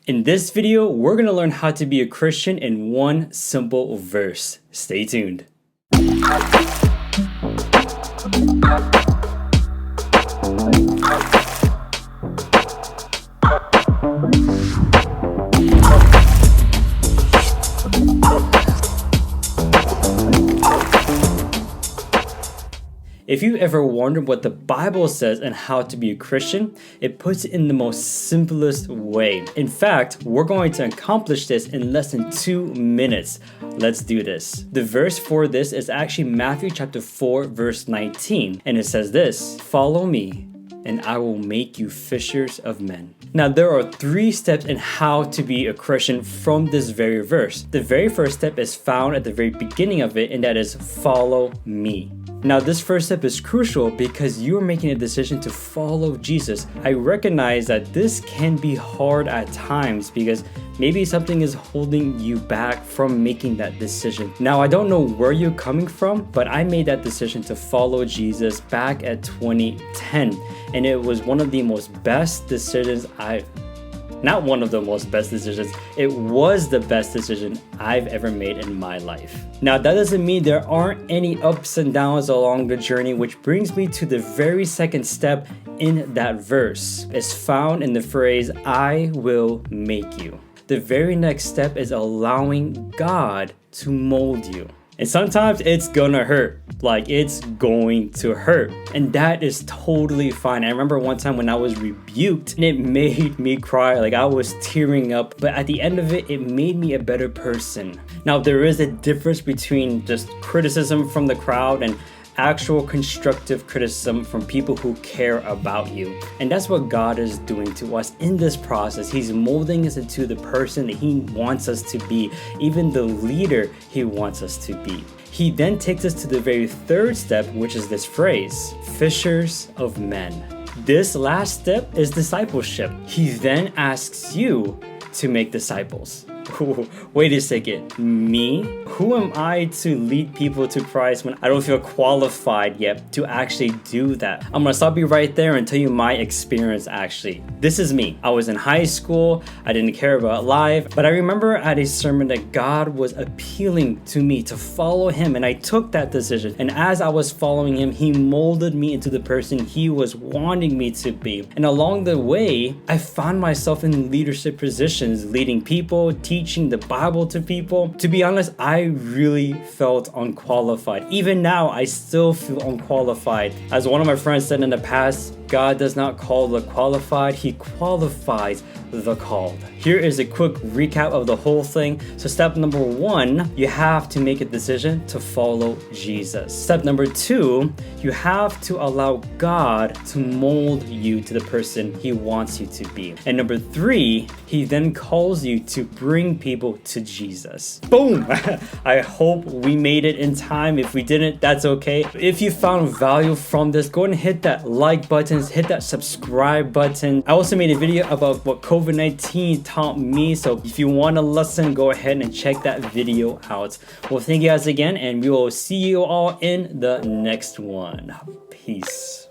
In this video, we're going to learn how to be a Christian in one simple verse. Stay tuned. If you ever wondered what the Bible says and how to be a Christian, it puts it in the most simplest way. In fact, we're going to accomplish this in less than 2 minutes. Let's do this. The verse for this is actually Matthew chapter 4, verse 19. And it says this, "Follow me, and I will make you fishers of men." Now, there are 3 steps in how to be a Christian from this very verse. The very first step is found at the very beginning of it, and that is follow me. Now, this first step is crucial because you are making a decision to follow Jesus. I recognize that this can be hard at times because maybe something is holding you back from making that decision. Now, I don't know where you're coming from, but I made that decision to follow Jesus back at 2010. And it was one of the most best decisions Not one of the most best decisions, it was the best decision I've ever made in my life. Now, that doesn't mean there aren't any ups and downs along the journey, which brings me to the very second step in that verse. It's found in the phrase, "I will make you." The very next step is allowing God to mold you. And sometimes it's gonna hurt. Like, it's going to hurt. And that is totally fine. I remember one time when I was rebuked and it made me cry. Like, I was tearing up. But at the end of it, it made me a better person. Now, there is a difference between just criticism from the crowd and actual constructive criticism from people who care about you. And that's what God is doing to us in this process. He's molding us into the person that He wants us to be, even the leader He wants us to be. He then takes us to the very third step, which is this phrase, fishers of men. This last step is discipleship. He then asks you to make disciples. Wait a second, me? Who am I to lead people to Christ when I don't feel qualified yet to actually do that? I'm gonna stop you right there and tell you my experience actually. This is me. I was in high school, I didn't care about life, but I remember at a sermon that God was appealing to me to follow Him, and I took that decision. And as I was following Him, He molded me into the person He was wanting me to be. And along the way, I found myself in leadership positions, leading people, teaching the Bible to people. To be honest, I really felt unqualified. Even now, I still feel unqualified. As one of my friends said in the past, God does not call the qualified, He qualifies the called. Here is a quick recap of the whole thing. So step number 1, you have to make a decision to follow Jesus. Step number 2, you have to allow God to mold you to the person He wants you to be. And number 3, He then calls you to bring people to Jesus. Boom! I hope we made it in time. If we didn't, that's okay. If you found value from this, go ahead and hit that like button, hit that subscribe button. I also made a video about what COVID-19 taught me, so if you want to listen, go ahead and check that video out. Well, thank you guys again, and we will see you all in the next one. Peace.